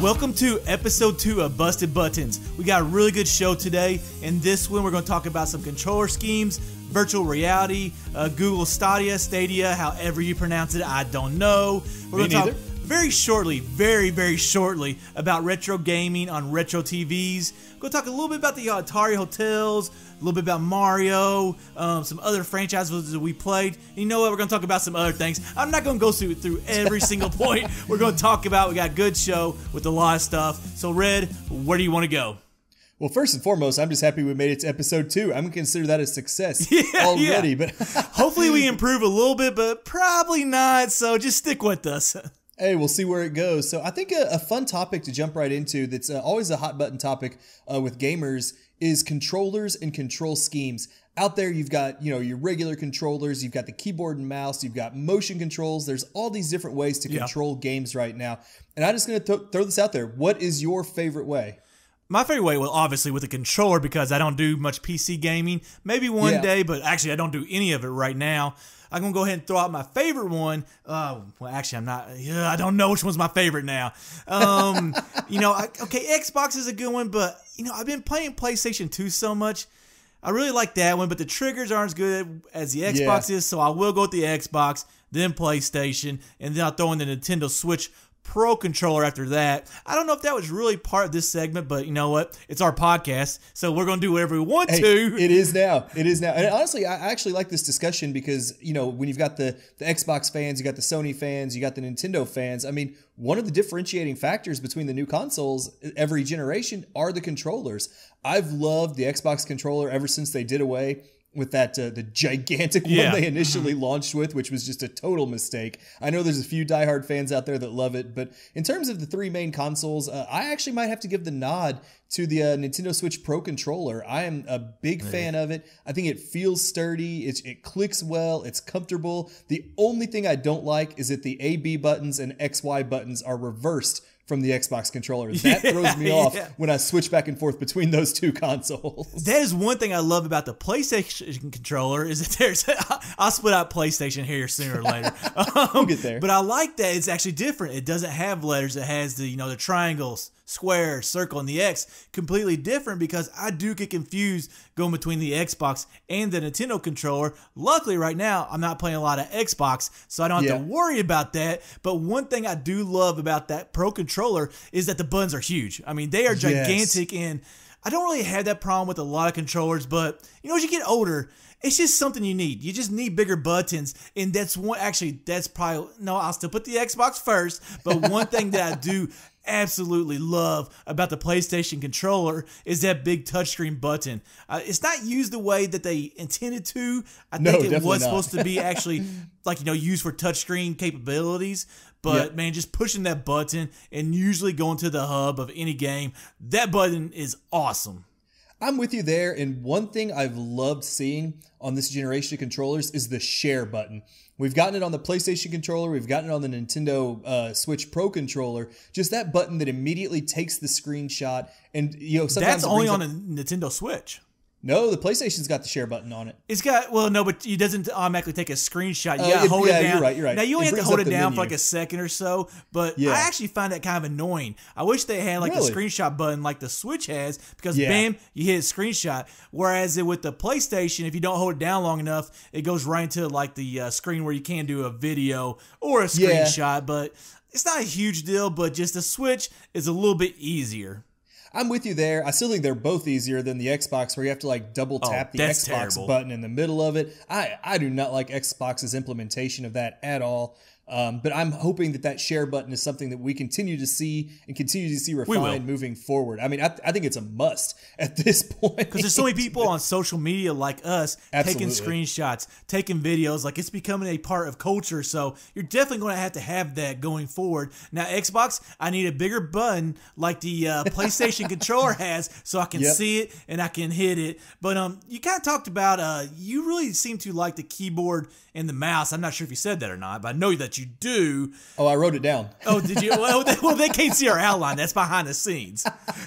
Welcome to episode 2 of Busted Buttons. We got a really good show today. In this one, we're going to talk about some controller schemes, virtual reality, Google Stadia, however you pronounce it, I don't know. We're going to talk very shortly, very shortly about retro gaming on retro TVs. We're going to talk a little bit about the Atari Hotels, a little bit about Mario, some other franchises that we played. And you know what? We're going to talk about some other things. I'm not going to go through every single point we're going to talk about. We got a good show with a lot of stuff. So, Red, where do you want to go? Well, first and foremost, I'm just happy we made it to episode 2. I'm going to consider that a success already. But hopefully we improve a little bit, but probably not. So just stick with us. Hey, we'll see where it goes. So I think a fun topic to jump right into that's always a hot button topic with gamers is controllers and control schemes. Out there, you've got, your regular controllers, you've got the keyboard and mouse, you've got motion controls. There's all these different ways to control games right now. And I'm just going to throw this out there. What is your favorite way? My favorite way, well, obviously with a controller, because I don't do much PC gaming. Maybe one day, but actually I don't do any of it right now. I'm going to go ahead and throw out my favorite one. Well, actually, I'm not. I don't know which one's my favorite now. Xbox is a good one, but, I've been playing PlayStation 2 so much. I really like that one, but the triggers aren't as good as the Xbox is, so I will go with the Xbox, then PlayStation, and then I'll throw in the Nintendo Switch Pro controller after that. I don't know if that was really part of this segment, but you know what? It's our podcast, so we're going to do whatever we want to. It is now. And honestly, I actually like this discussion because, when you've got the Xbox fans, you got the Sony fans, you got the Nintendo fans. I mean, one of the differentiating factors between the new consoles every generation are the controllers. I've loved the Xbox controller ever since they did away with that the gigantic one they initially launched with, which was just a total mistake. I know there's a few diehard fans out there that love it, but in terms of the three main consoles, I actually might have to give the nod to the Nintendo Switch Pro controller. I am a big fan of it. I think it feels sturdy. It clicks well. It's comfortable. The only thing I don't like is that the A-B buttons and XY buttons are reversed from the Xbox controller. That throws me off when I switch back and forth between those two consoles. That is one thing I love about the PlayStation controller is that I'll split out PlayStation here sooner or later. We'll get there. But I like that it's actually different. It doesn't have letters. It has the triangles, square, circle, and the X. Completely different because I do get confused going between the Xbox and the Nintendo controller. Luckily, right now, I'm not playing a lot of Xbox, so I don't have to worry about that. But one thing I do love about that Pro controller is that the buttons are huge. I mean, they are gigantic, and I don't really have that problem with a lot of controllers, but, as you get older, it's just something you need. You just need bigger buttons, and that's probably, no, I'll still put the Xbox first, but one thing that I do absolutely love about the PlayStation controller is that big touchscreen button. It's not used the way that they intended to. I think it was supposed to be actually used for touchscreen capabilities. But man, just pushing that button and usually going to the hub of any game, that button is awesome. I'm with you there, and one thing I've loved seeing on this generation of controllers is the share button. We've gotten it on the PlayStation controller, we've gotten it on the Nintendo Switch Pro controller, just that button that immediately takes the screenshot, and sometimes that's only on a Nintendo Switch. No, the PlayStation's got the share button on it. It's got, but it doesn't automatically take a screenshot. You gotta hold it down. You're right. Now, you only have to hold it down for like a second or so, but I actually find that kind of annoying. I wish they had the screenshot button like the Switch has, because bam, you hit a screenshot. Whereas with the PlayStation, if you don't hold it down long enough, it goes right into the screen where you can do a video or a screenshot, but it's not a huge deal, but just the Switch is a little bit easier. I'm with you there. I still think they're both easier than the Xbox, where you have to double tap the Xbox button in the middle of it. I do not like Xbox's implementation of that at all. But I'm hoping that share button is something that we continue to see refined moving forward. I mean, I think it's a must at this point. Because there's so many people on social media like us taking screenshots, taking videos. It's becoming a part of culture. So you're definitely going to have that going forward. Now, Xbox, I need a bigger button like the PlayStation controller has, so I can see it and I can hit it. But you kind of talked about, you really seem to like the keyboard and the mouse. I'm not sure if you said that or not, but I know that what you do. Oh, I wrote it down. Oh, did you? Well, they can't see our outline. That's behind the scenes.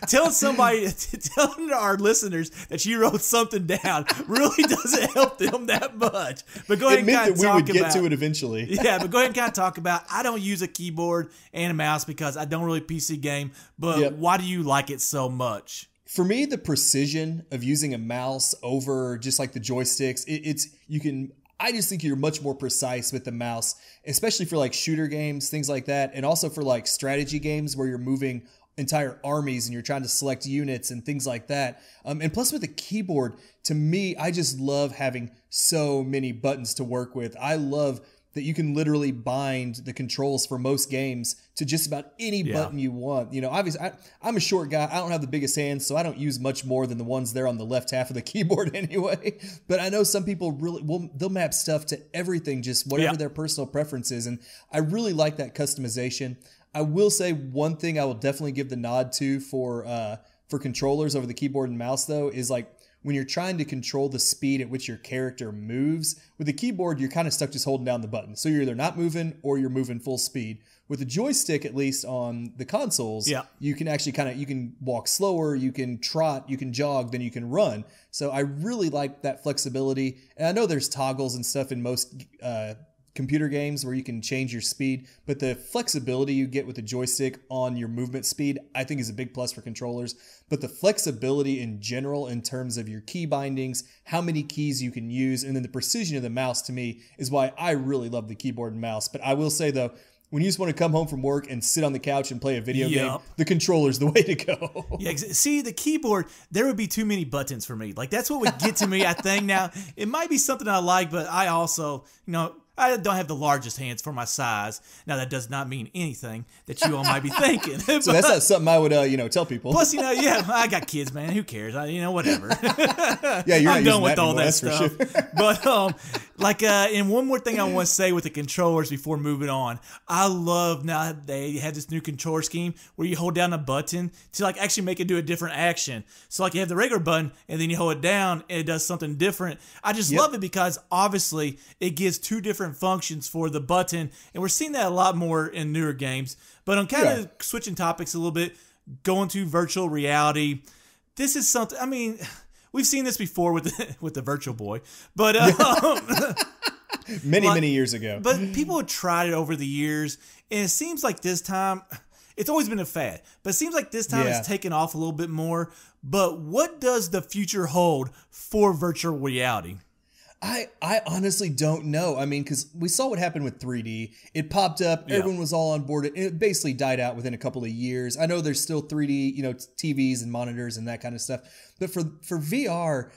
Telling our listeners that you wrote something down really doesn't help them that much. But go ahead and kind of talk about. We would get to it eventually. Yeah, but go ahead and kind of talk about. I don't use a keyboard and a mouse because I don't really PC game. But why do you like it so much? For me, the precision of using a mouse over just like the joysticks, I just think you're much more precise with the mouse, especially for like shooter games, things like that. And also for like strategy games where you're moving entire armies and you're trying to select units and things like that. And plus with the keyboard, to me, I just love having so many buttons to work with. I love that you can literally bind the controls for most games to just about any button you want. You know, obviously, I'm a short guy. I don't have the biggest hands, so I don't use much more than the ones there on the left half of the keyboard anyway. But I know some people they'll map stuff to everything, just whatever their personal preference is. And I really like that customization. I will say one thing I will definitely give the nod to for controllers over the keyboard and mouse, though, is like, when you're trying to control the speed at which your character moves, with the keyboard, you're kind of stuck just holding down the button. So you're either not moving or you're moving full speed. With the joystick, at least on the consoles, you can actually you can walk slower, you can trot, you can jog, then you can run. So I really like that flexibility. And I know there's toggles and stuff in most computer games where you can change your speed, but the flexibility you get with the joystick on your movement speed, I think is a big plus for controllers. But the flexibility in general in terms of your key bindings, how many keys you can use, and then the precision of the mouse, to me, is why I really love the keyboard and mouse. But I will say, though, when you just want to come home from work and sit on the couch and play a video game, the controller's the way to go. Yeah, see, the keyboard, there would be too many buttons for me. Like, that's what would get to me, I think. Now, it might be something I like, but I also, I don't have the largest hands for my size. Now, that does not mean anything that you all might be thinking. So that's not something I would, tell people. Plus, I got kids, man. Who cares? Whatever. Yeah, you're I'm not done with all anymore, that stuff. Sure. But, and one more thing I want to say with the controllers before moving on. I love now they have this new controller scheme where you hold down a button to actually make it do a different action. So you have the regular button and then you hold it down and it does something different. I just love it because obviously it gives two different functions for the button, and we're seeing that a lot more in newer games. But I'm kind of switching topics a little bit, going to virtual reality. This is something, we've seen this before with the Virtual Boy, but many years ago. But people have tried it over the years, and it seems like this time, it's always been a fad, but it seems like this time it's taken off a little bit more. But what does the future hold for virtual reality? I honestly don't know. Because we saw what happened with 3D. It popped up. Everyone was all on board. It basically died out within a couple of years. I know there's still 3D, TVs and monitors and that kind of stuff. But for VR,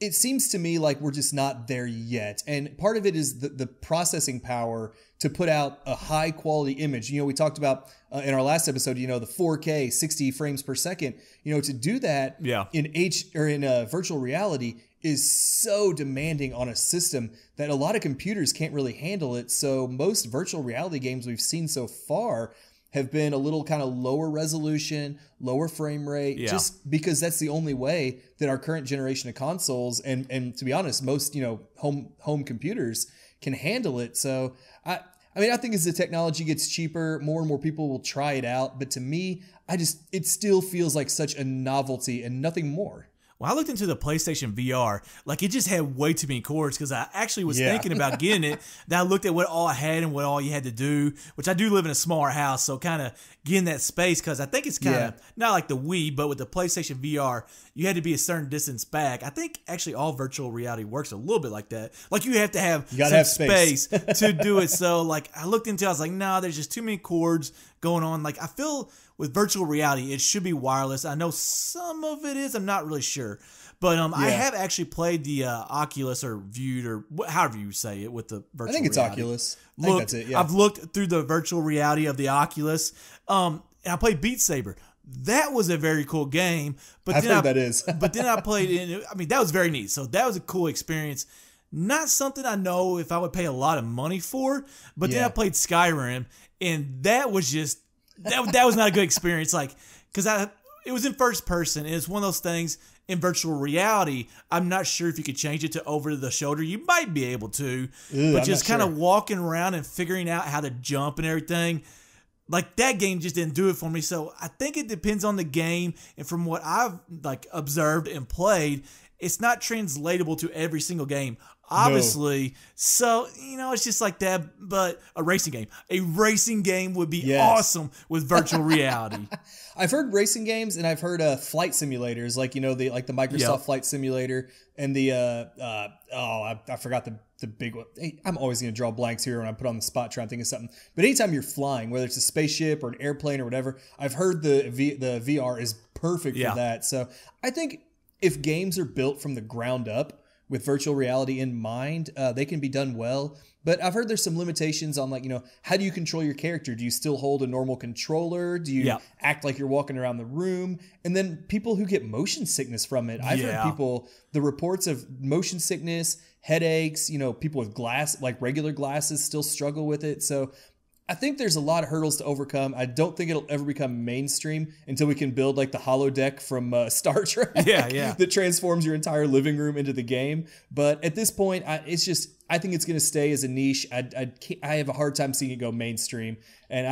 it seems to me like we're just not there yet. And part of it is the processing power to put out a high quality image. We talked about in our last episode, the 4K 60 frames per second. To do that in virtual reality is so demanding on a system that a lot of computers can't really handle it. So most virtual reality games we've seen so far have been a little kind of lower resolution, lower frame rate, just because that's the only way that our current generation of consoles and to be honest, most home computers can handle it. So I think as the technology gets cheaper, more and more people will try it out. But to me, it still feels like such a novelty and nothing more. When I looked into the PlayStation VR, it just had way too many cords because I actually was thinking about getting it. Then I looked at what all I had and what all you had to do, which I do live in a smaller house, so kind of getting that space because I think it's kind of not like the Wii, but with the PlayStation VR, you had to be a certain distance back. I think actually all virtual reality works a little bit like that. You have to have some space to do it. So I looked into it, I was like, nah, there's just too many cords going on. I feel with virtual reality, it should be wireless. I know some of it is. I'm not really sure. But I have actually played the Oculus or viewed or however you say it with the virtual reality. I think it's Oculus. I think that's it, I've looked through the virtual reality of the Oculus. And I played Beat Saber. That was a very cool game. But I've heard that is. But then I played that was very neat. So that was a cool experience. Not something I know if I would pay a lot of money for. But then I played Skyrim. And that was just... That was not a good experience, because it was in first person, and it's one of those things. in virtual reality, I'm not sure if you could change it to over the shoulder. You might be able to, but just kind of walking around and figuring out how to jump and everything, like that game just didn't do it for me. So I think it depends on the game, and from what I've like observed and played, it's not translatable to every single game, obviously. No. So, it's just like that. But a racing game would be awesome with virtual reality. I've heard racing games, and I've heard flight simulators, like the Microsoft Flight Simulator and the I forgot the big one. Hey, I'm always going to draw blanks here when I put on the spot trying to think of something. But anytime you're flying, whether it's a spaceship or an airplane or whatever, I've heard the VR is perfect for that. So I think if games are built from the ground up with virtual reality in mind, they can be done well. But I've heard there's some limitations on how do you control your character? Do you still hold a normal controller? Do you act like you're walking around the room? And then people who get motion sickness from it. I've heard the reports of motion sickness, headaches, people with regular glasses still struggle with it. So I think there's a lot of hurdles to overcome. I don't think it'll ever become mainstream until we can build like the holodeck from Star Trek that transforms your entire living room into the game. But at this point, I think it's going to stay as a niche. I have a hard time seeing it go mainstream. And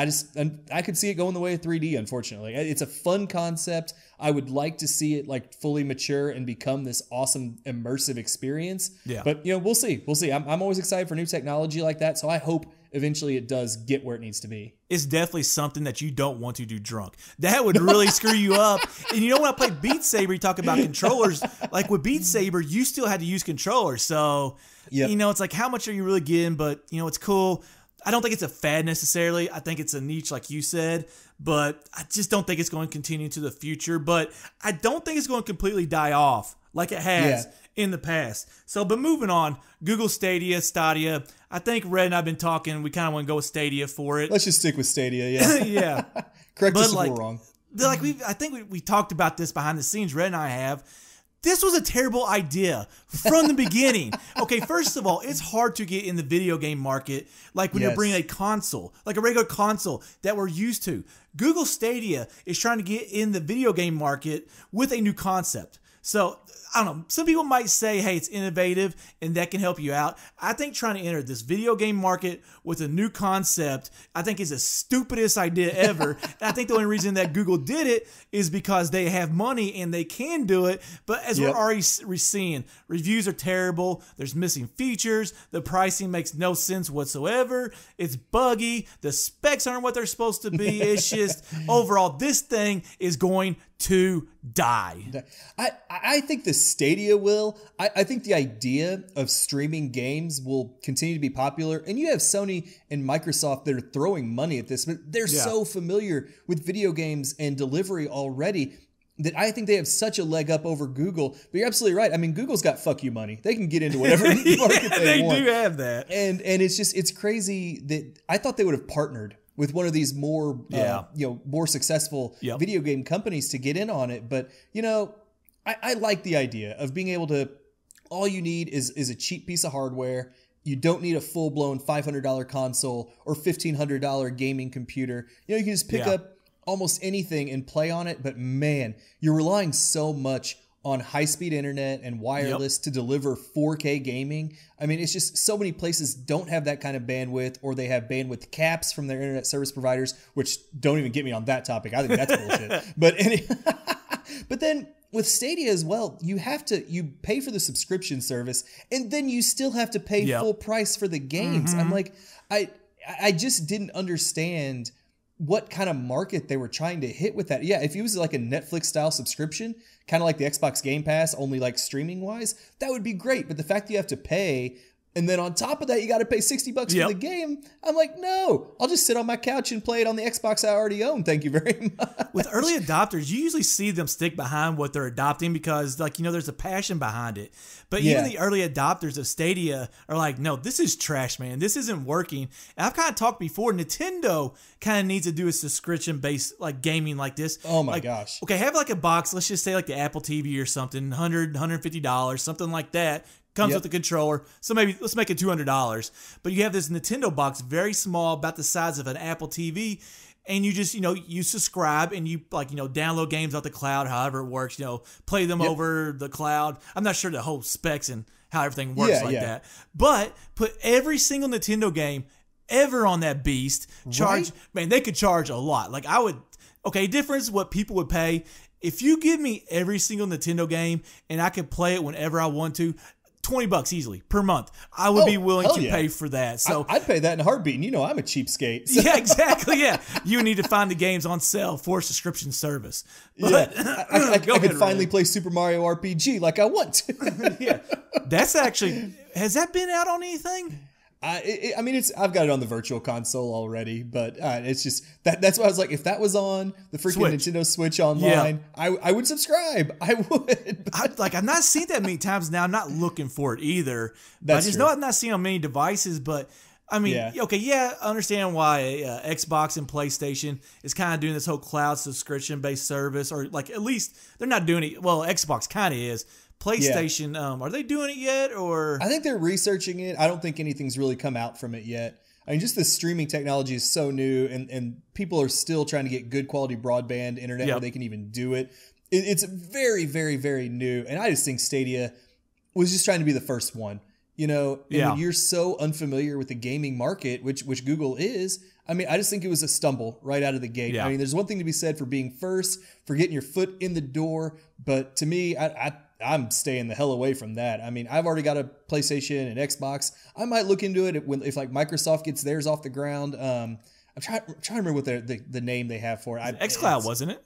I could see it going the way of 3D, unfortunately. It's a fun concept. I would like to see it like fully mature and become this awesome immersive experience. Yeah. But we'll see. We'll see. I'm always excited for new technology like that. So I hope eventually it does get where it needs to be. It's definitely something that you don't want to do drunk. That would really screw you up. And when I played Beat Saber, you talk about controllers. Like with Beat Saber, you still had to use controllers. So, it's like, how much are you really getting? But, it's cool. I don't think it's a fad necessarily. I think it's a niche, like you said. But I just don't think it's going to continue into the future. But I don't think it's going to completely die off like it has in the past. So, but moving on, Google Stadia. I think Red and I have been talking. We kind of want to go with Stadia for it. Let's just stick with Stadia, yeah. Correct us if we're wrong. I think we talked about this behind the scenes. Red and I have. This was a terrible idea from the beginning. Okay, first of all, it's hard to get in the video game market like when you're bringing a console, like a regular console that we're used to. Google Stadia is trying to get in the video game market with a new concept. So, I don't know. Some people might say, hey, it's innovative and that can help you out. I think trying to enter this video game market with a new concept, I think is the stupidest idea ever. And I think the only reason that Google did it is because they have money and they can do it. But as we're already seeing, reviews are terrible. There's missing features. The pricing makes no sense whatsoever. It's buggy. The specs aren't what they're supposed to be. It's just overall, this thing is going to die. I think the Stadia will. I think the idea of streaming games will continue to be popular. And you have Sony and Microsoft that are throwing money at this, but they're so familiar with video games and delivery already that I think they have such a leg up over Google. But you're absolutely right. I mean, Google's got fuck you money. They can get into whatever market they want. They do have that. And it's crazy that I thought they would have partnered with one of these more more successful video game companies to get in on it. But I like the idea of being able to, all you need is a cheap piece of hardware. You don't need a full-blown $500 console or $1,500 gaming computer. You can just pick up almost anything and play on it. But man, you're relying so much on high-speed internet and wireless to deliver 4K gaming. I mean, it's just so many places don't have that kind of bandwidth, or they have bandwidth caps from their internet service providers, which don't even get me on that topic. I think that's bullshit. But then with Stadia as well, you pay for the subscription service, and then you still have to pay full price for the games. Mm-hmm. I'm like, I just didn't understand what kind of market they were trying to hit with that. Yeah, if it was like a Netflix style subscription, kind of like the Xbox Game Pass, only like streaming wise, that would be great. But the fact that you have to pay, and then on top of that, you got to pay $60 for the game. I'm like, no, I'll just sit on my couch and play it on the Xbox I already own. Thank you very much. With early adopters, you usually see them stick behind what they're adopting because, there's a passion behind it. But even the early adopters of Stadia are like, no, this is trash, man. This isn't working. And I've kind of talked before, Nintendo kind of needs to do a subscription-based gaming like this. Oh my gosh. Okay, have a box, let's just say the Apple TV or something, $100, $150, something like that. Comes with the controller, so maybe let's make it $200. But you have this Nintendo box, very small, about the size of an Apple TV, and you just, you subscribe and you download games off the cloud, however it works, play them over the cloud. I'm not sure the whole specs and how everything works that. But put every single Nintendo game ever on that beast, man, they could charge a lot. Like difference what people would pay. If you give me every single Nintendo game and I could play it whenever I want to, $20 easily per month. I would be willing to pay for that. So I'd pay that in a heartbeat. And I'm a cheapskate. So. Yeah, exactly. Yeah, you need to find the games on sale for subscription service. But, I could finally play Super Mario RPG like I want to. Yeah, that's actually, has that been out on anything? I've got it on the Virtual Console already, but it's just that's why I was like, if that was on the freaking Nintendo Switch online, I would subscribe. I would. I've not seen that many times now. I'm not looking for it either. I just know I've not seen it on many devices, but I mean, I understand why Xbox and PlayStation is kind of doing this whole cloud subscription based service, or like at least they're not doing it. Well, Xbox kind of is. PlayStation, are they doing it yet? Or I think they're researching it. I don't think anything's really come out from it yet. I mean, just the streaming technology is so new, and people are still trying to get good quality broadband internet where they can even do it. It's very, very, very new, and I just think Stadia was just trying to be the first one. When you're so unfamiliar with the gaming market, which Google is, I mean, I just think it was a stumble right out of the gate. I mean, there's one thing to be said for being first, for getting your foot in the door, but to me, I'm staying the hell away from that. I mean, I've already got a PlayStation and Xbox. I might look into it if like Microsoft gets theirs off the ground. I'm trying to remember what the name they have for it. xCloud, wasn't it?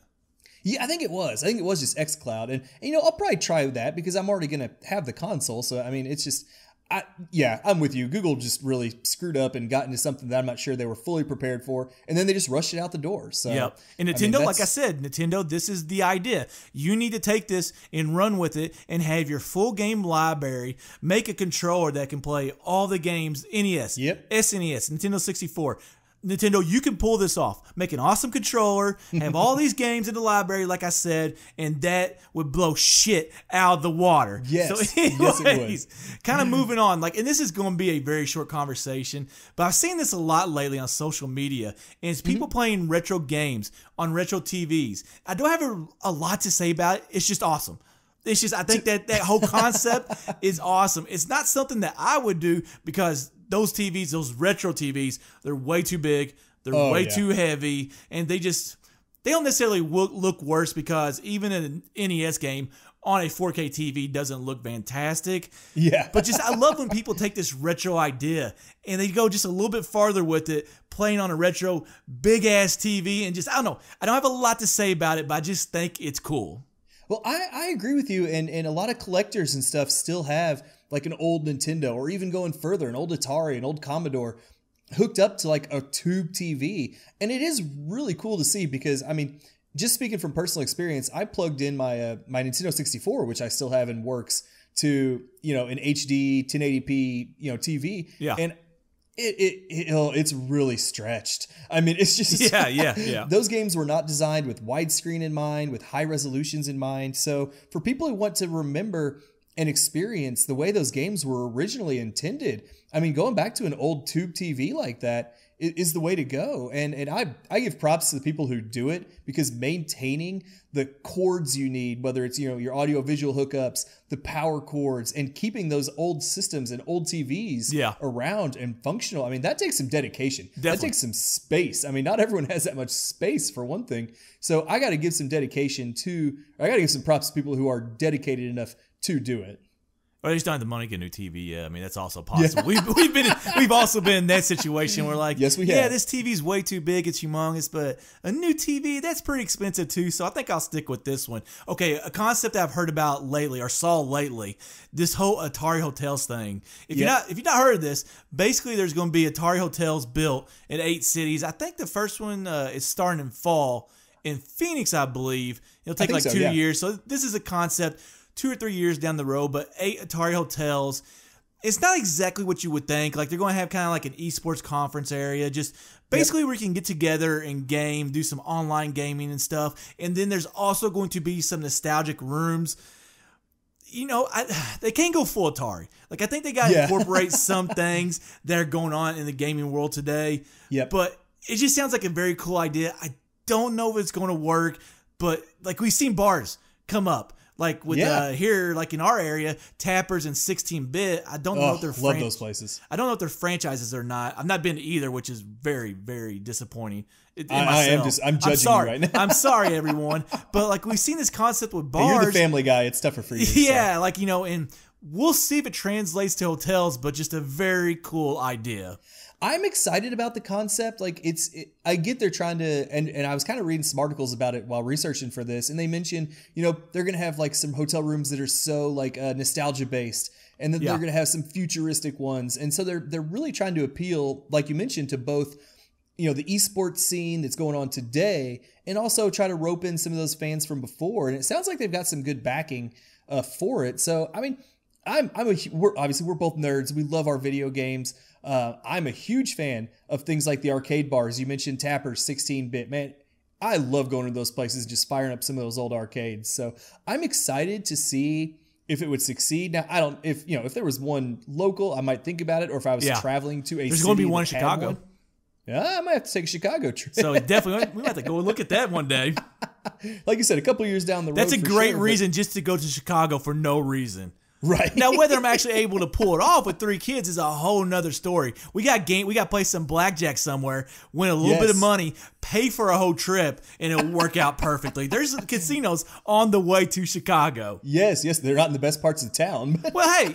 Yeah, I think it was. I think it was just xCloud. And I'll probably try that because I'm already going to have the console. So, I mean, it's just... I'm with you. Google just really screwed up and got into something that I'm not sure they were fully prepared for, and then they just rushed it out the door. So, and Nintendo, like I said, this is the idea. You need to take this and run with it, and have your full game library. Make a controller that can play all the games: NES, SNES, Nintendo 64. Nintendo, you can pull this off. Make an awesome controller, have all these games in the library, like I said, and that would blow shit out of the water. Yes. So anyways, yes, it would. Kind of moving on. And this is going to be a very short conversation, but I've seen this a lot lately on social media, and it's people playing retro games on retro TVs. I don't have a lot to say about it. It's just awesome. It's just, I think that whole concept is awesome. It's not something that I would do because those TVs, those retro TVs, they're way too big. They're way too heavy. And they don't necessarily look worse because even an NES game on a 4K TV doesn't look fantastic. Yeah. But just, I love when people take this retro idea and they go just a little bit farther with it, playing on a retro big ass TV, and just, I don't know. I don't have a lot to say about it, but I just think it's cool. Well, I agree with you, and a lot of collectors and stuff still have like an old Nintendo, or even going further, an old Atari, an old Commodore, hooked up to like a tube TV. And it is really cool to see because, I mean, just speaking from personal experience, I plugged in my my Nintendo 64, which I still have and works, to, an HD 1080p, TV. Yeah. And it's really stretched. I mean, it's just yeah. Those games were not designed with widescreen in mind, with high resolutions in mind. So for people who want to remember and experience the way those games were originally intended, I mean, going back to an old tube TV like that is the way to go. And I give props to the people who do it, because maintaining the cords you need, whether it's, your audio visual hookups, the power cords, and keeping those old systems and old TVs around and functional. I mean, that takes some dedication. Definitely. That takes some space. I mean, not everyone has that much space, for one thing. So I got to give some dedication I got to give some props to people who are dedicated enough to do it. Or they just don't have the money to get a new TV. Yeah, I mean, that's also possible. Yeah. We've also been in that situation where, like, yes, we have. Yeah, this TV's way too big, it's humongous, but a new TV, that's pretty expensive too. So I think I'll stick with this one. Okay, a concept I've heard about lately, or saw lately, this whole Atari Hotels thing. If you've not heard of this, basically there's going to be Atari Hotels built in 8 cities. I think the first one is starting in fall in Phoenix, I believe. It'll take like 2 years. So this is a concept 2 or 3 years down the road, but 8 Atari Hotels. It's not exactly what you would think. Like, they're going to have kind of like an esports conference area, just basically where you can get together and game, do some online gaming and stuff. And then there's also going to be some nostalgic rooms. They can't go full Atari. Like, I think they got to incorporate some things that are going on in the gaming world today. Yep. But it just sounds like a very cool idea. I don't know if it's going to work, but like we've seen bars come up. Like with here, like in our area, Tappers and 16-bit. I don't know if they're love those places. I don't know if they're franchises or not. I've not been to either, which is very, very disappointing. I'm judging you right now. I'm sorry, everyone. But like we've seen this concept with bars. Hey, you're the family guy. It's tougher for you. Yeah, so. Like and we'll see if it translates to hotels. But just a very cool idea. I'm excited about the concept. Like I get they're trying to, and I was kind of reading some articles about it while researching for this, and they mentioned, they're going to have like some hotel rooms that are so like nostalgia based, and then they're going to have some futuristic ones. And so they're really trying to appeal, like you mentioned, to both, the esports scene that's going on today, and also try to rope in some of those fans from before. And it sounds like they've got some good backing for it. So, I mean, we're both nerds. We love our video games. I'm a huge fan of things like the arcade bars. You mentioned Tappers, 16-bit. Man, I love going to those places and just firing up some of those old arcades. So I'm excited to see if it would succeed. Now, if there was one local, I might think about it. Or if I was traveling to a city. There's going to be one in Chicago. Yeah, I might have to take a Chicago trip. So definitely, we might have to go and look at that one day. Like you said, a couple years down the road. That's a great reason just to go to Chicago for no reason. Right. Now, whether I'm actually able to pull it off with 3 kids is a whole nother story. We got to play some blackjack somewhere, win a little bit of money, pay for a whole trip, and it'll work out perfectly. There's casinos on the way to Chicago. Yes, they're not in the best parts of town. Well, hey,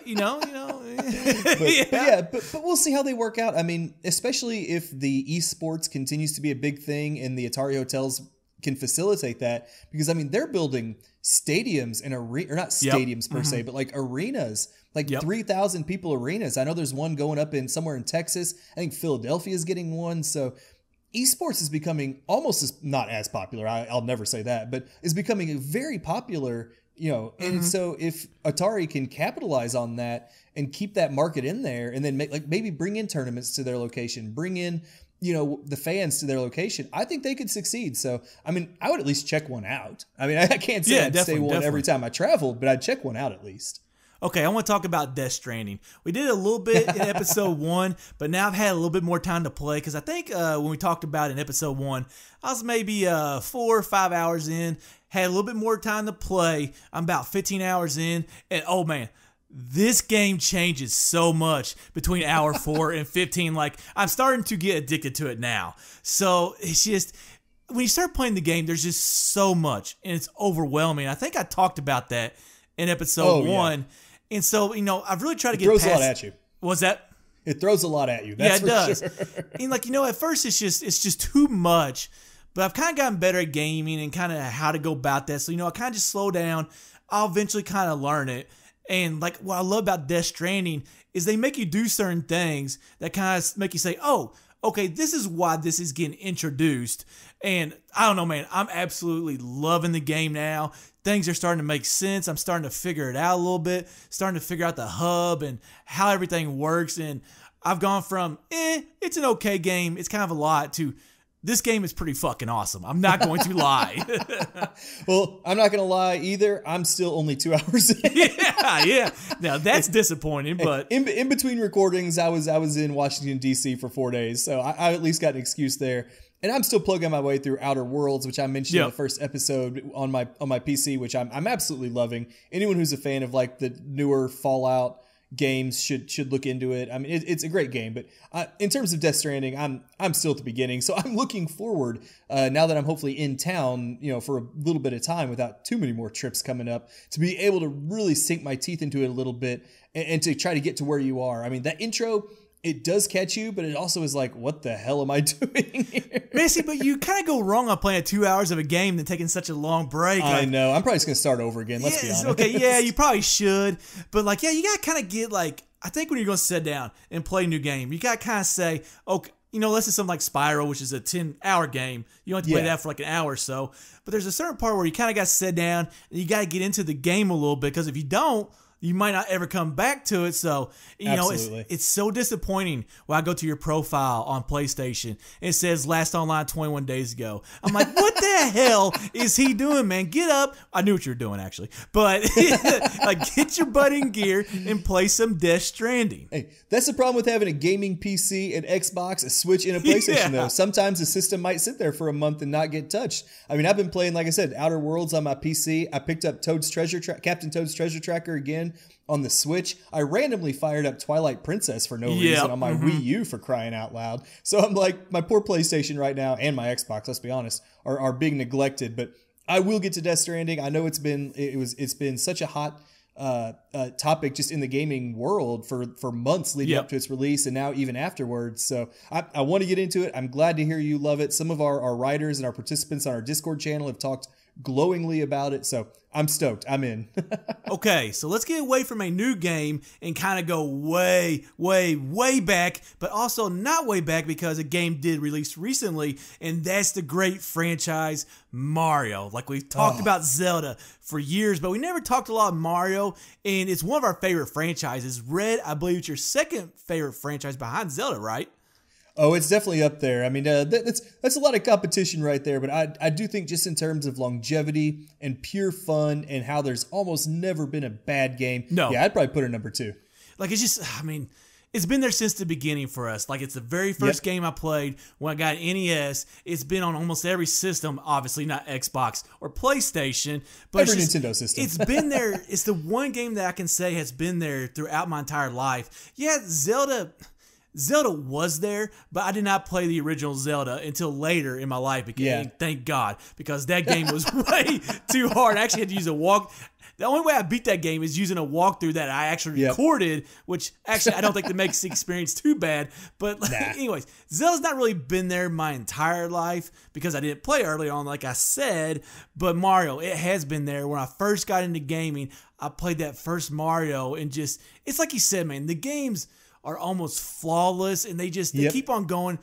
but we'll see how they work out. I mean, especially if the esports continues to be a big thing and the Atari Hotels can facilitate that, because I mean they're building stadiums and or not stadiums per se, but like arenas, like 3,000 people arenas. I know there's one going up somewhere in Texas. I think Philadelphia is getting one. So esports is becoming almost not as popular. I'll never say that, but is becoming very popular. And so if Atari can capitalize on that and keep that market in there, and then maybe bring in tournaments to their location, bring in the fans to their location, I think they could succeed. So, I mean, I would at least check one out. I mean, I can't say I'd stay one every time I traveled, but I'd check one out at least. Okay, I want to talk about Death Stranding. We did it a little bit in episode 1, but now I've had a little bit more time to play, because I think when we talked about it in episode 1, I was maybe 4 or 5 hours in, had a little bit more time to play. I'm about 15 hours in, and oh man, this game changes so much between hour 4 and 15. Like, I'm starting to get addicted to it now. So it's just, when you start playing the game, there's just so much, and it's overwhelming. I think I talked about that in episode 1. Yeah. And so, I've really tried to get past. It throws a lot at you. What's that? It throws a lot at you. That's it does. Sure. And at first it's just too much, but I've kind of gotten better at gaming and kind of how to go about that. So, I kind of just slow down. I'll eventually kind of learn it. And what I love about Death Stranding is they make you do certain things that kind of make you say, oh, okay, this is why this is getting introduced. And I don't know, man, I'm absolutely loving the game now. Things are starting to make sense. I'm starting to figure it out a little bit, starting to figure out the hub and how everything works. And I've gone from, it's an okay game, it's kind of a lot, to this game is pretty fucking awesome. I'm not going to lie. Well, I'm not going to lie either. I'm still only 2 hours in. Yeah. Now, that's disappointing, but in between recordings, I was in Washington, D.C. for 4 days, so I at least got an excuse there. And I'm still plugging my way through Outer Worlds, which I mentioned in the first episode on my PC, which I'm absolutely loving. Anyone who's a fan of the newer Fallout games should look into it. I mean, it's a great game, but in terms of Death Stranding, I'm still at the beginning, so I'm looking forward now that I'm hopefully in town, for a little bit of time without too many more trips coming up, to be able to really sink my teeth into it a little bit and to try to get to where you are. I mean, that intro, it does catch you, but it also is like, what the hell am I doing here? Missy, but you kind of go wrong on playing 2 hours of a game and taking such a long break. I know. I'm probably just going to start over again. Let's be honest. Okay, yeah, you probably should. But you got to kind of get I think when you're going to sit down and play a new game, you got to kind of say, okay, unless it's something like Spyro, which is a 10-hour game, you don't have to play that for an hour or so. But there's a certain part where you kind of got to sit down and you got to get into the game a little bit, because if you don't, you might not ever come back to it. So, it's so disappointing when I go to your profile on PlayStation and it says last online 21 days ago. I'm like, what the hell is he doing, man? Get up. I knew what you were doing, actually. But like, get your butt in gear and play some Death Stranding. Hey, that's the problem with having a gaming PC, an Xbox, a Switch, and a PlayStation, though. Sometimes the system might sit there for a month and not get touched. I mean, I've been playing, like I said, Outer Worlds on my PC. I picked up Captain Toad's Treasure Tracker again on the Switch. I randomly fired up Twilight Princess for no reason on my Wii U, for crying out loud. So I'm like, my poor PlayStation right now and my Xbox, let's be honest, are being neglected. But I will get to Death Stranding. I know it's been such a hot topic just in the gaming world for months leading up to its release, and now even afterwards. So I want to get into it. I'm glad to hear you love it. Some of our writers and our participants on our Discord channel have talked glowingly about it, so I'm stoked. I'm in. Okay, so let's get away from a new game and kind of go way, way, way back, but also not way back, because a game did release recently, and that's the great franchise Mario. Like, we've talked about Zelda for years, but we never talked a lot of Mario, and it's one of our favorite franchises. Red, I believe it's your second favorite franchise behind Zelda, right? Oh, it's definitely up there. I mean, that's a lot of competition right there. But I do think, just in terms of longevity and pure fun and how there's almost never been a bad game. No. Yeah, I'd probably put it number 2. Like, it's just, I mean, it's been there since the beginning for us. Like, it's the very first game I played when I got an NES. It's been on almost every system, obviously not Xbox or PlayStation, but every Nintendo system. It's been there. It's the one game that I can say has been there throughout my entire life. Yeah, Zelda was there, but I did not play the original Zelda until later in my life. Thank God, because that game was way too hard. I actually had to use the only way I beat that game is using a walkthrough that I actually recorded, which actually I don't think that makes the experience too bad. But anyways, Zelda's not really been there my entire life because I didn't play early on, like I said. But Mario, it has been there. When I first got into gaming, I played that first Mario, and just, it's like you said, man, the games are almost flawless, and they keep on going.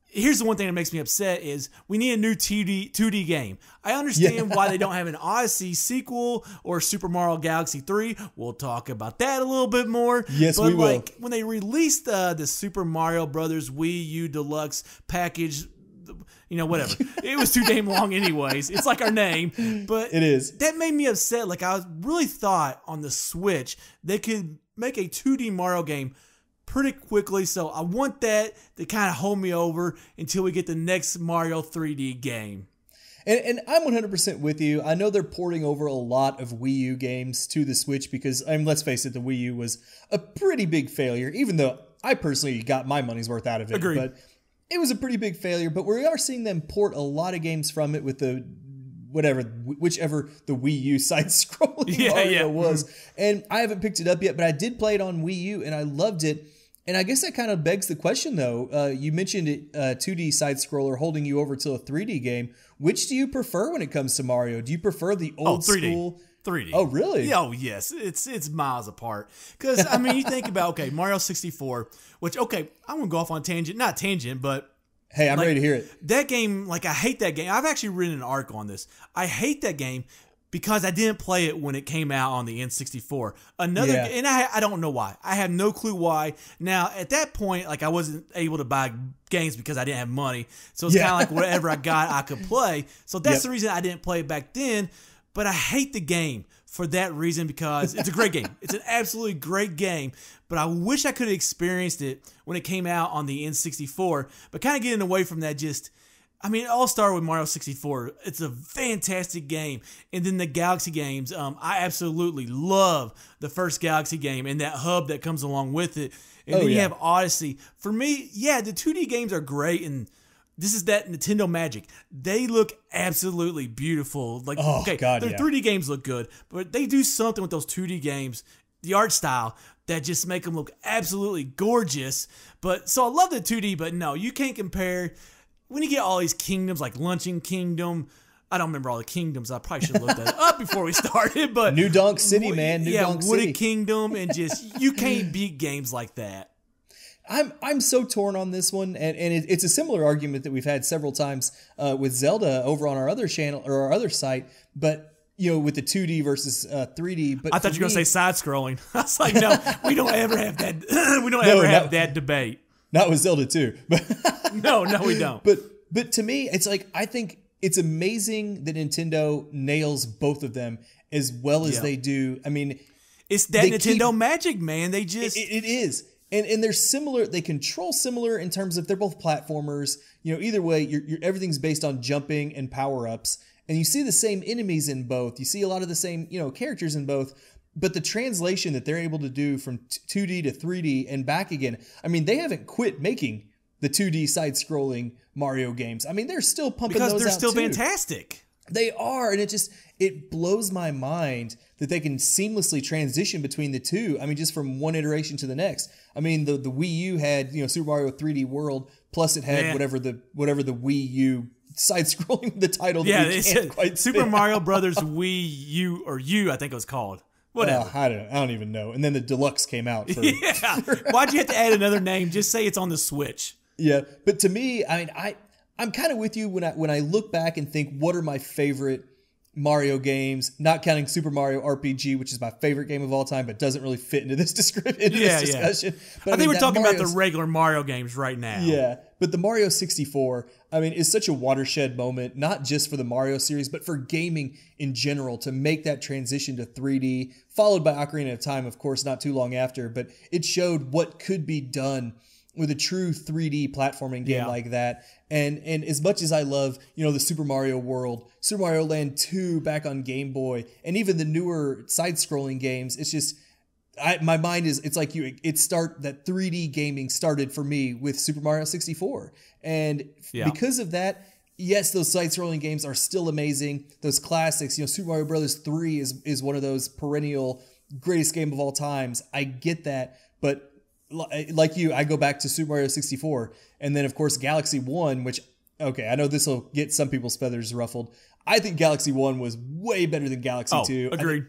Here's the one thing that makes me upset is we need a new 2D game. I understand why they don't have an Odyssey sequel or Super Mario Galaxy 3. We'll talk about that a little bit more. Yes, we will. Like, when they released the Super Mario Brothers Wii U Deluxe package, whatever. It was too damn long anyways. It's like our name. But it is. That made me upset. Like, I really thought on the Switch they could make a 2D Mario game pretty quickly, so I want that to kind of hold me over until we get the next Mario 3D game. And I'm 100% with you. I know they're porting over a lot of Wii U games to the Switch because, let's face it, the Wii U was a pretty big failure, even though I personally got my money's worth out of it. Agreed. But it was a pretty big failure, but we are seeing them port a lot of games from it with the whichever the Wii U side-scrolling Mario was. And I haven't picked it up yet, but I did play it on Wii U, and I loved it. And I guess that kind of begs the question, though. You mentioned it, 2D side-scroller holding you over to a 3D game. Which do you prefer when it comes to Mario? Do you prefer the old school 3D? Oh, really? Oh, yes. It's miles apart. Because, you think about, Mario 64, which, I'm going to go off on a tangent. Not tangent, but... Hey, I'm ready to hear it. That game, I hate that game. I've actually written an article on this. I hate that game because I didn't play it when it came out on the N64. And I don't know why. I have no clue why. Now, at that point, I wasn't able to buy games because I didn't have money. So it's kind of like whatever I got, I could play. So that's the reason I didn't play it back then. But I hate the game for that reason because it's a great game. It's an absolutely great game. But I wish I could have experienced it when it came out on the N64. But kind of getting away from that, it all started with Mario 64. It's a fantastic game. And then the Galaxy games, I absolutely love the first Galaxy game and that hub that comes along with it. And then you have Odyssey. For me, the 2D games are great, and this is that Nintendo magic. They look absolutely beautiful. Their 3D games look good, but they do something with those 2D games, the art style, that just make them look absolutely gorgeous. So I love the 2D, but no, you can't compare. When you get all these kingdoms, like Luncheon Kingdom, I don't remember all the kingdoms. I probably should have looked that up before we started. But New Donk City, man. New Donk City. Wooded Kingdom, and you can't beat games like that. I'm so torn on this one, and it's a similar argument that we've had several times with Zelda over on our other channel or our other site. But with the 2D versus 3D. But I thought you were going to say side scrolling. I was like, no, we don't ever have that. We don't ever have that debate. Not with Zelda 2. But no, we don't. But to me, it's like, I think it's amazing that Nintendo nails both of them as well as they do. I mean, it's that Nintendo magic, man. They just it is. And they're similar. They control similar in terms of they're both platformers. Either way, everything's based on jumping and power ups, and you see the same enemies in both. You see a lot of the same characters in both. But the translation that they're able to do from 2D to 3D and back again. I mean, they haven't quit making the 2D side-scrolling Mario games. I mean, they're still pumping those out because they're still too. Fantastic. They are, and it blows my mind that they can seamlessly transition between the two. I mean, just from one iteration to the next. I mean, the Wii U had Super Mario 3D World, plus it had whatever the Wii U side-scrolling the title. Yeah, that we can't quite Super Mario Brothers Wii U or U, I think it was called. Whatever. I don't even know. And then the Deluxe came out. Why'd you have to add another name? Just say it's on the Switch. Yeah, but to me, I mean, I'm kind of with you when I look back and think, what are my favorite Mario games? Not counting Super Mario RPG, which is my favorite game of all time, but doesn't really fit into this discussion. But I think we're talking about the regular Mario games right now. Yeah, but the Mario 64, I mean, is such a watershed moment, not just for the Mario series, but for gaming in general, to make that transition to 3D, followed by Ocarina of Time, of course, not too long after. But it showed what could be done with a true 3D platforming game like that. And as much as I love, the Super Mario World, Super Mario Land 2 back on Game Boy, and even the newer side-scrolling games, it's just, my mind is, it's like that 3D gaming started for me with Super Mario 64. And because of that, yes, those side-scrolling games are still amazing. Those classics, Super Mario Brothers 3 is one of those perennial greatest game of all times. I get that, but like you, I go back to Super Mario 64, and then of course Galaxy 1, which, okay, I know this will get some people's feathers ruffled. I think Galaxy 1 was way better than Galaxy 2. Agreed.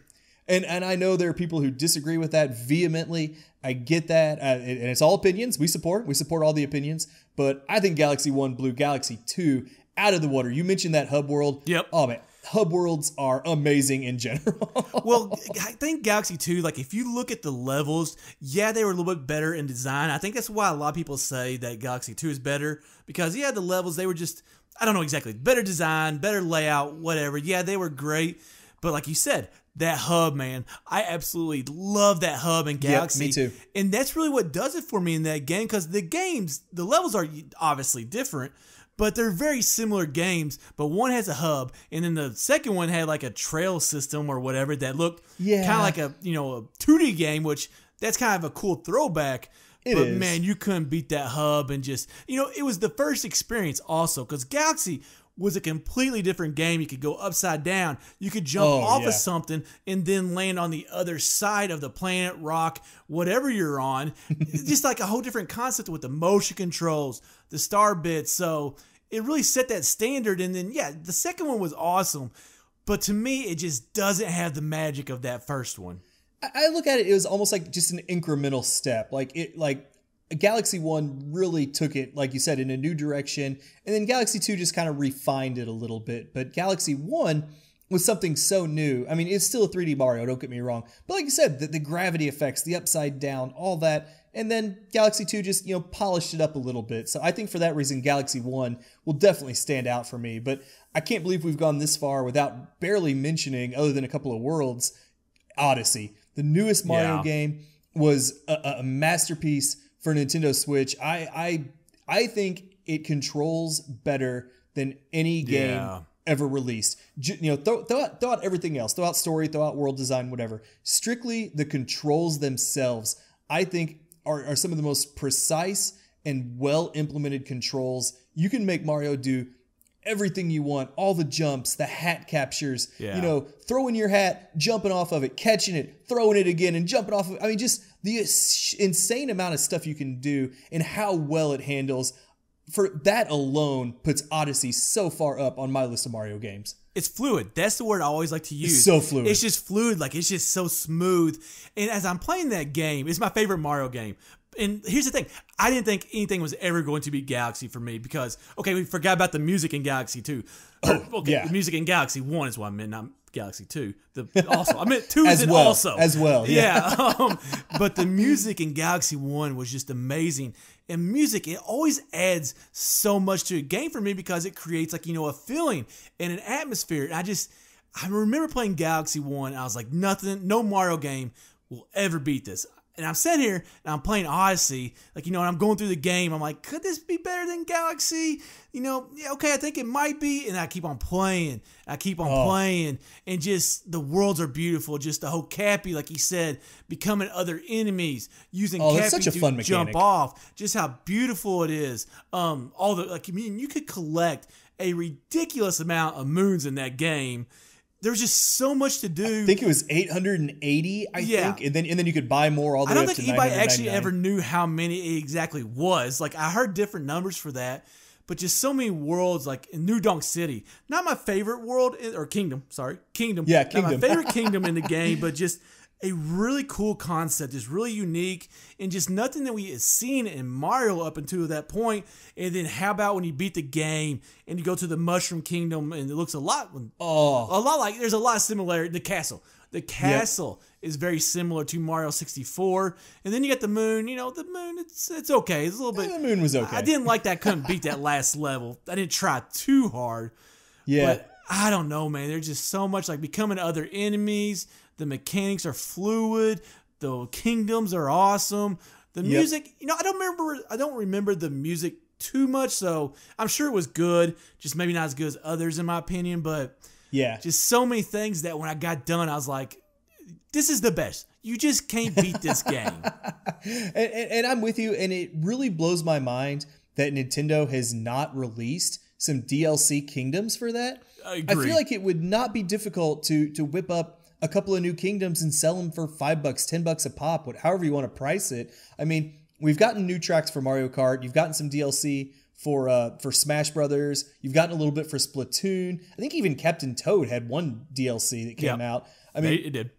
And I know there are people who disagree with that vehemently. I get that, and it's all opinions. We support all the opinions, but I think Galaxy 1 blew Galaxy 2 out of the water. You mentioned that hub world. Yep. Oh man, hub worlds are amazing in general. Well, I think Galaxy 2, like if you look at the levels, they were a little bit better in design. I think that's why a lot of people say that Galaxy 2 is better, because the levels, they were just, I don't know exactly, better design, better layout, whatever. Yeah, they were great, but like you said, that hub, man, I absolutely love that hub in Galaxy. Me too. And that's really what does it for me in that game, because the levels are obviously different, but they're very similar games, but one has a hub, and then the second one had like a trail system or whatever that looked kind of like a 2D game, which that's kind of a cool throwback. But man, you couldn't beat that hub, and just, it was the first experience also, because Galaxy was a completely different game. You could go upside down. You could jump off of something and then land on the other side of the planet, rock, whatever you're on. Just like a whole different concept with the motion controls, the star bits. So it really set that standard. And then, the second one was awesome. But to me, it just doesn't have the magic of that first one. I look at it, it was almost like just an incremental step. Like Galaxy 1 really took it, like you said, in a new direction, and then Galaxy 2 just kind of refined it a little bit. But Galaxy 1 was something so new. I mean, it's still a 3D Mario, don't get me wrong. But like you said, the gravity effects, the upside down, all that. And then Galaxy 2 just, polished it up a little bit. So I think for that reason, Galaxy 1 will definitely stand out for me. But I can't believe we've gone this far without barely mentioning, other than a couple of worlds, Odyssey. The newest Mario game was a masterpiece for Nintendo Switch. I think it controls better than any game ever released. Throw out everything else. Throw out story, throw out world design, whatever. Strictly the controls themselves, I think, are some of the most precise and well-implemented controls. You can make Mario do everything you want, all the jumps, the hat captures, throwing your hat, jumping off of it, catching it, throwing it again, and jumping off of it. I mean, just the insane amount of stuff you can do and how well it handles. For that alone puts Odyssey so far up on my list of Mario games. It's fluid. That's the word I always like to use. It's so fluid. It's just fluid. Like, it's just so smooth. And as I'm playing that game, it's my favorite Mario game. And here's the thing. I didn't think anything was ever going to be Galaxy for me because, we forgot about the music in Galaxy 2. The music in Galaxy 1 is what I meant, not Galaxy 2. Also, I meant 2 as is well, also. As well, yeah. But the music in Galaxy 1 was just amazing. And music, it always adds so much to a game for me because it creates like, a feeling and an atmosphere. And I remember playing Galaxy 1. I was like, no Mario game will ever beat this. And I'm sitting here and I'm playing Odyssey, and I'm going through the game. I'm like, could this be better than Galaxy? Yeah, okay, I think it might be. And I keep on playing. Playing. And just the worlds are beautiful. Just the whole Cappy, like he said, becoming other enemies, using Cappy to jump off. Just how beautiful it is. You could collect a ridiculous amount of moons in that game. There's just so much to do. I think it was 880, I think. And then you could buy more all the way up to 999. I don't think anybody actually ever knew how many it exactly was. Like, I heard different numbers for that. But just so many worlds, like in New Donk City. Not my favorite world, or kingdom. Sorry. Kingdom. Yeah, Kingdom. Not my favorite kingdom in the game, but just a really cool concept. Just really unique. And just nothing that we had seen in Mario up until that point. And then how about when you beat the game and you go to the Mushroom Kingdom and it looks a lot like there's a lot of similarity. The castle is very similar to Mario 64. And then you got the moon. The moon, it's okay. It's a little bit. The moon was okay. I didn't like that. I couldn't beat that last level. I didn't try too hard. Yeah. But I don't know, man. There's just so much, like becoming other enemies. The mechanics are fluid. The kingdoms are awesome. The music, I don't remember the music too much, so I'm sure it was good. Just maybe not as good as others, in my opinion. But yeah, just so many things that when I got done, I was like, this is the best. You just can't beat this game. and I'm with you, and it really blows my mind that Nintendo has not released some DLC kingdoms for that. I agree. I feel like it would not be difficult to whip up a couple of new kingdoms and sell them for $5, $10 a pop, however you want to price it. I mean, we've gotten new tracks for Mario Kart. You've gotten some DLC for Smash Brothers. You've gotten a little bit for Splatoon. I think even Captain Toad had one DLC that came out. I mean, it did.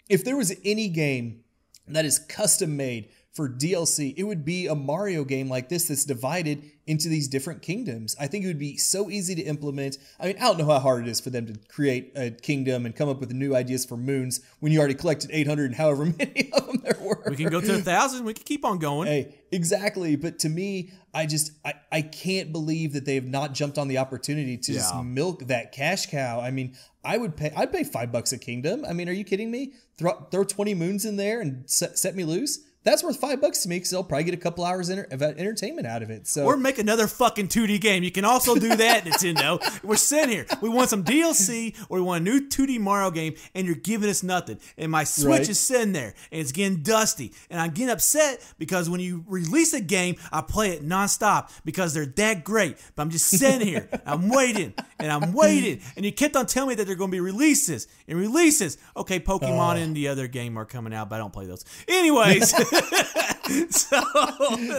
If there was any game that is custom made for DLC, it would be a Mario game like this that's divided into these different kingdoms. I think it would be so easy to implement. I mean, I don't know how hard it is for them to create a kingdom and come up with new ideas for moons when you already collected 800 and however many of them there were. We can go to 1,000. We can keep on going. Hey, exactly. But to me, I can't believe that they have not jumped on the opportunity to just milk that cash cow. I mean, I'd pay $5 a kingdom. I mean, are you kidding me? Throw 20 moons in there and set me loose. That's worth $5 to me because I'll probably get a couple hours of entertainment out of it. So, or make another fucking 2D game. You can also do that, Nintendo. We're sitting here. We want some DLC or we want a new 2D Mario game, and you're giving us nothing. And my Switch is sitting there, and it's getting dusty. And I'm getting upset because when you release a game, I play it nonstop because they're that great. But I'm just sitting here. I'm waiting, and I'm waiting. And you kept on telling me that there are going to be releases and releases. Okay, Pokemon and the other game are coming out, but I don't play those. Anyways. But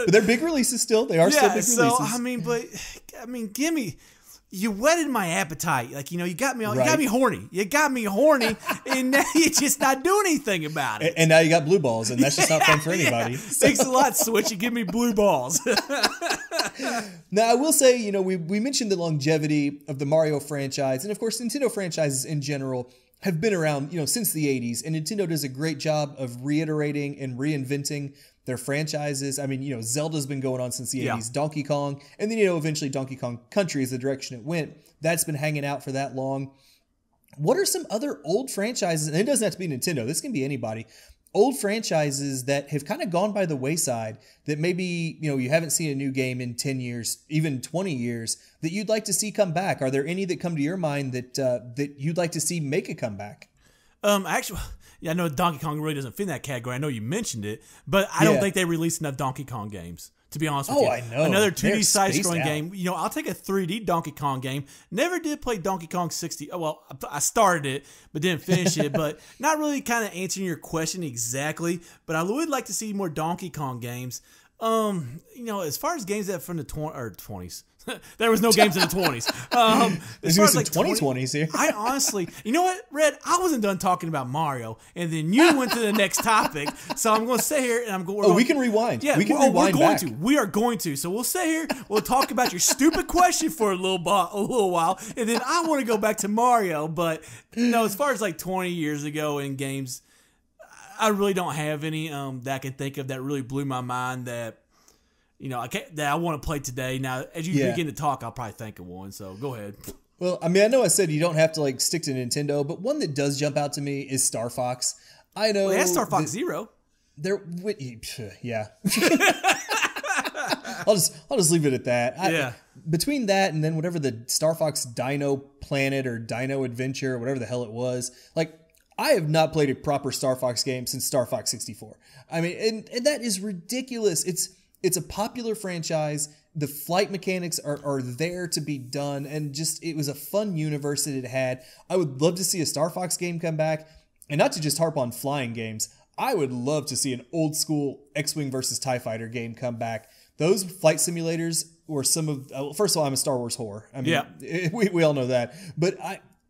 they're big releases still. They are still big releases. So give me. You whetted my appetite. Like, you got me. You got me horny. You got me horny, and now you're just not doing anything about it. And now you got blue balls, and that's just not fun for anybody. So. Thanks a lot, Switch. You give me blue balls. Now, I will say, we mentioned the longevity of the Mario franchise, and of course, Nintendo franchises in general have been around, since the 80s, and Nintendo does a great job of reiterating and reinventing their franchises. I mean, Zelda's been going on since the 80s, Donkey Kong, and then, eventually Donkey Kong Country is the direction it went. That's been hanging out for that long. What are some other old franchises, and it doesn't have to be Nintendo, this can be anybody, old franchises that have kind of gone by the wayside that maybe, you haven't seen a new game in 10 years, even 20 years, that you'd like to see come back? Are there any that come to your mind that you'd like to see make a comeback? Actually, I know Donkey Kong really doesn't fit in that category. I know you mentioned it, but I don't think they released enough Donkey Kong games. To be honest with you. I know. Another 2D side-scrolling game. I'll take a 3D Donkey Kong game. Never did play Donkey Kong 60. Well, I started it, but didn't finish it. But not really kind of answering your question exactly. But I would like to see more Donkey Kong games. As far as games that from the 20s, There was no games in the 20s. There's as some 2020s here. I honestly, you know what, Red? I wasn't done talking about Mario, and then you went to the next topic. So I'm going to sit here and I'm going. We can rewind. Yeah, we can we're rewind going back. to. We are going to. So we'll sit here. We'll talk about your stupid question for a little while, and then I want to go back to Mario. But no, as far as like 20 years ago in games, I really don't have any that I can think of that really blew my mind that. That I want to play today. Now, as you begin to talk, I'll probably think of one. So go ahead. Well, I mean, I know I said you don't have to like stick to Nintendo, but one that does jump out to me is Star Fox. I know. Well, that's Star Fox Zero. Yeah. I'll just leave it at that. Between that and then whatever the Star Fox Dino Planet or Dino Adventure, or whatever the hell it was, like I have not played a proper Star Fox game since Star Fox 64. I mean, and that is ridiculous. It's a popular franchise. The flight mechanics are there to be done. And just, it was a fun universe that it had. I would love to see a Star Fox game come back. And not to just harp on flying games. I would love to see an old school X-Wing versus TIE Fighter game come back. Those flight simulators were some of, first of all, I'm a Star Wars whore. I mean, we all know that. But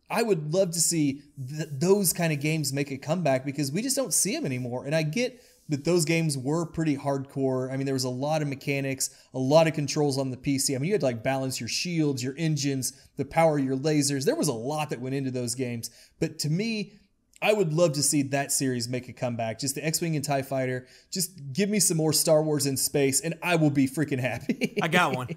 I would love to see those kind of games make a comeback because we just don't see them anymore. And I get that those games were pretty hardcore. I mean, there was a lot of mechanics, a lot of controls on the PC. I mean, you had to like balance your shields, your engines, the power of your lasers. There was a lot that went into those games. But to me, I would love to see that series make a comeback. Just the X-Wing and TIE Fighter. Just give me some more Star Wars in space and I will be freaking happy. I got one.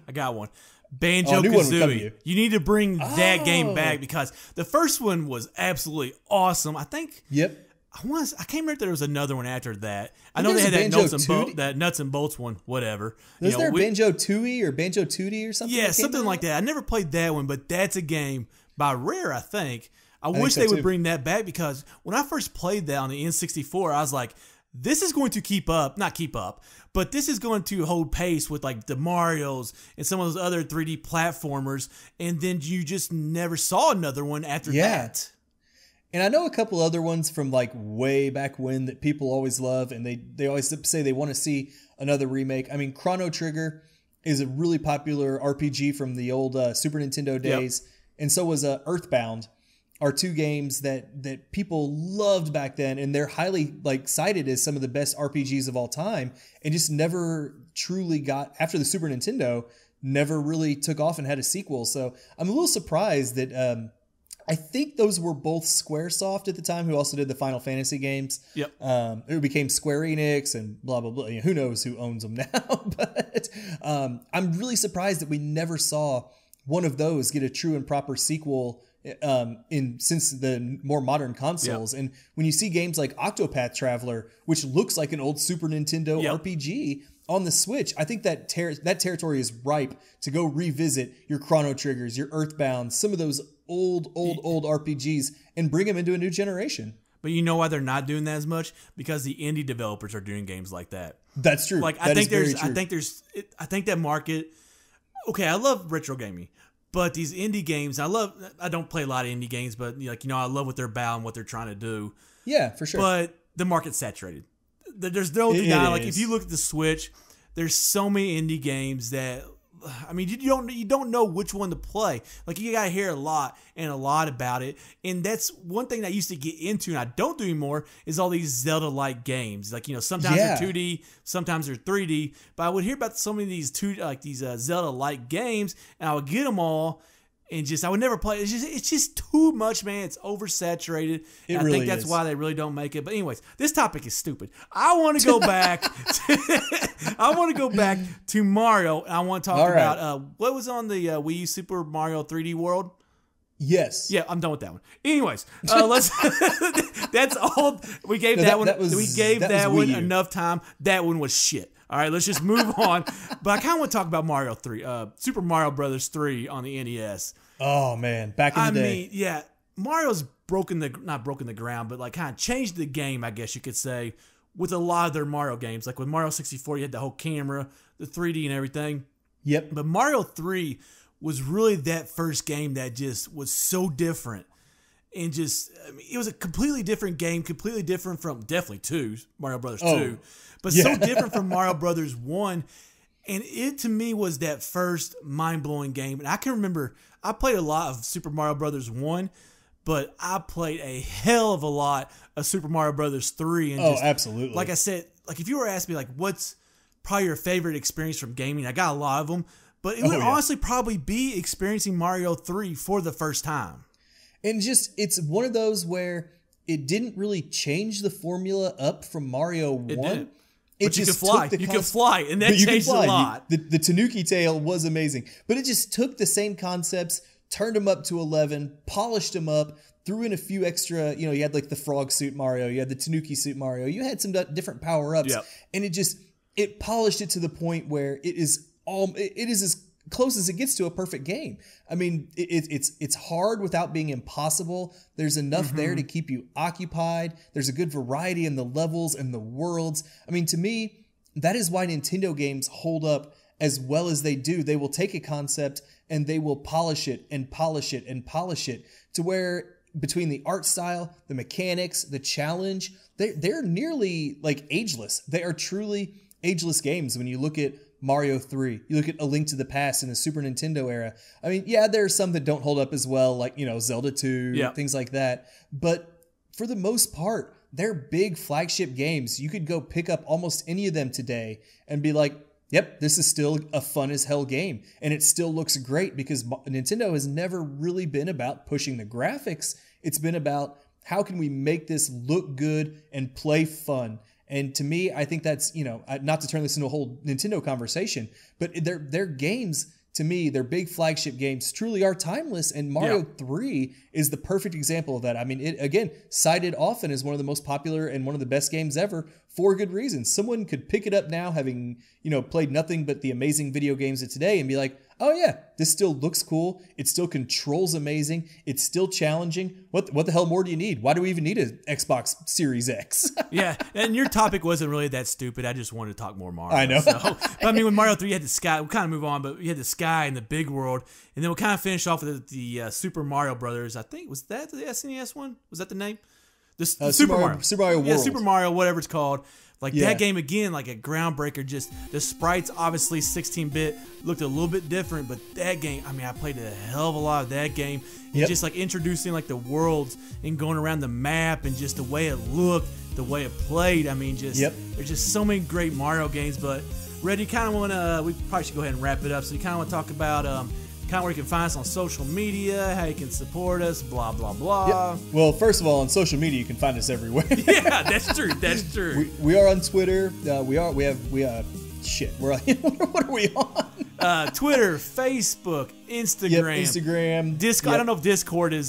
Banjo-Kazooie. You need to bring that game back because the first one was absolutely awesome. I think. Yep. I can't remember if there was another one after that. I know they had that nuts and bolts one, whatever. Was there Banjo-Tooie or Banjo-Tootie or something? Yeah, something like that. I never played that one, but that's a game by Rare, I think. I wish they would bring that back because when I first played that on the N64, I was like, this is going to not keep up, but this is going to hold pace with like the Marios and some of those other 3D platformers. And then you just never saw another one after that. And I know a couple other ones from like way back when that people always love, and they always say they want to see another remake. I mean, Chrono Trigger is a really popular RPG from the old Super Nintendo days, and so was Earthbound. Are two games that people loved back then, and they're highly like cited as some of the best RPGs of all time, and just never truly got after the Super Nintendo. Never really took off and had a sequel. So I'm a little surprised that. I think those were both Squaresoft at the time, who also did the Final Fantasy games. Yep. It became Square Enix and blah, blah, blah. You know, who knows who owns them now? But I'm really surprised that we never saw one of those get a true and proper sequel since the more modern consoles. Yep. And when you see games like Octopath Traveler, which looks like an old Super Nintendo RPG on the Switch, I think that territory is ripe to go revisit your Chrono Triggers, your Earthbound, some of those old RPGs and bring them into a new generation. But you know why they're not doing that as much? Because the indie developers are doing games like that. That's true. Like I think that market. Okay, I love retro gaming, but these indie games, I don't play a lot of indie games, but I love what they're about and what they're trying to do. Yeah, for sure. But the market's saturated. There's no denial. Like if you look at the Switch, there's so many indie games that. I mean, you don't know which one to play. Like you gotta hear a lot about it, and that's one thing that I used to get into, and I don't do anymore. Is all these Zelda-like games. Like sometimes they're 2D, sometimes they're 3D. But I would hear about so many of these Zelda-like games, and I would get them all, and I would never play. It's just too much, man. It's oversaturated. I think that's why they really don't make it. But anyways, this topic is stupid. I want to go back. I want to go back to Mario. And I want to talk about what was on the Wii U Super Mario 3D World. Yes. Yeah, I'm done with that one. Anyways, let's. That's all we gave that one. We gave that one enough time. That one was shit. All right, let's just move on. But I kind of want to talk about Mario 3, Super Mario Brothers 3 on the NES. Oh man, back in the day. I mean, yeah, Mario's not broken the ground, but like kind of changed the game, I guess you could say, with a lot of their Mario games. Like with Mario 64, you had the whole camera, the 3D and everything. Yep. But Mario 3 was really that first game that just was so different. And it was a completely different game, completely different from definitely 2, Mario Brothers 2. But so different from Mario Brothers 1. And it, to me, was that first mind-blowing game. And I can remember, I played a lot of Super Mario Brothers 1, but I played a hell of a lot of Super Mario Brothers 3. And absolutely. Like I said, like if you were asking me, like, what's probably your favorite experience from gaming, I got a lot of them. But it would honestly probably be experiencing Mario 3 for the first time. And just, it's one of those where it didn't really change the formula up from Mario 1. It did. But you could fly. You could fly, and that changed a lot. The Tanuki tail was amazing. But it just took the same concepts, turned them up to 11, polished them up, threw in a few extra, you had like the frog suit Mario, you had the Tanuki suit Mario, you had some different power-ups. Yep. And it polished it to the point where it is as close as it gets to a perfect game. I mean, it's hard without being impossible. There's enough there to keep you occupied. There's a good variety in the levels and the worlds. I mean, to me, that is why Nintendo games hold up as well as they do. They will take a concept and they will polish it and polish it and polish it to where between the art style, the mechanics, the challenge, they're nearly like ageless. They are truly ageless games when you look at Mario 3. You look at A Link to the Past in the Super Nintendo era. I mean, yeah, there are some that don't hold up as well, like, Zelda 2, things like that. But for the most part, they're big flagship games. You could go pick up almost any of them today and be like, yep, this is still a fun as hell game. And it still looks great because Nintendo has never really been about pushing the graphics. It's been about how can we make this look good and play fun. And to me, I think that's, not to turn this into a whole Nintendo conversation, but their games, to me, their big flagship games truly are timeless. And Mario 3 is the perfect example of that. I mean, it, again, cited often as one of the most popular and one of the best games ever for good reasons. Someone could pick it up now having, played nothing but the amazing video games of today and be like, oh yeah, this still looks cool. It still controls amazing. It's still challenging. What the hell more do you need? Why do we even need an Xbox Series X? Yeah, and your topic wasn't really that stupid. I just wanted to talk more Mario. I know. So, I mean, with Mario 3, you had the sky. We'll kind of move on, but you had the sky and the big world. And then we'll kind of finish off with the Super Mario Brothers. I think, was that the SNES one? Was that the name? The Super Mario. Super Mario World. Yeah, Super Mario, whatever it's called. Like that game again, like a groundbreaker. Just the sprites, obviously 16-bit, looked a little bit different, but that game, I mean, I played a hell of a lot of that game. And just like introducing like the worlds and going around the map and just the way it looked, the way it played. I mean, just there's just so many great Mario games. But Red, you kind of want to, we probably should go ahead and wrap it up. So you kind of want to talk about kind of where you can find us on social media, how you can support us, blah, blah, blah. Yep. Well, first of all, on social media, you can find us everywhere. Yeah, that's true. That's true. We are on Twitter. Shit. We're on, what are we on? Twitter, Facebook, Instagram. Instagram. Discord. I don't know if Discord is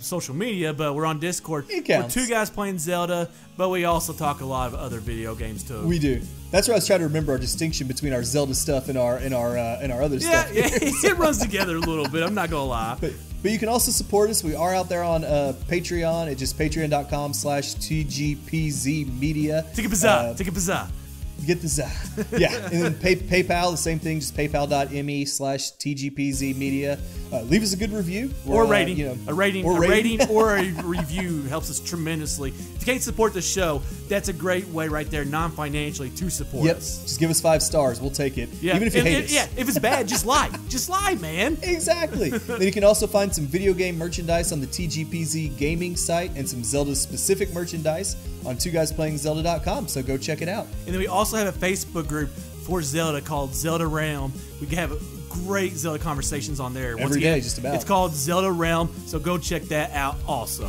social media, but we're on Discord. It counts. We're two guys playing Zelda, but we also talk a lot of other video games too. We do. That's where I was trying to remember our distinction between our Zelda stuff and our other stuff. Yeah, it runs together a little bit. I'm not gonna lie. But you can also support us. We are out there on Patreon at just patreon.com/TGPZ Media. TGPZ. Get the za. Yeah. And then PayPal, the same thing, just paypal.me/TGPZ Media. Leave us a good review. Or rating. A rating or a review helps us tremendously. If you can't support the show, that's a great way right there, non-financially, to support us. Just give us 5 stars. We'll take it. Yeah. Even if you hate us. Yeah, if it's bad, just lie. Just lie, man. Exactly. Then you can also find some video game merchandise on the TGPZ gaming site and some Zelda-specific merchandise on twoguysPlayingZelda.com, so go check it out. And then we also have a Facebook group for Zelda called Zelda Realm. We can have great Zelda conversations on there. Every day, just about. It's called Zelda Realm, so go check that out also.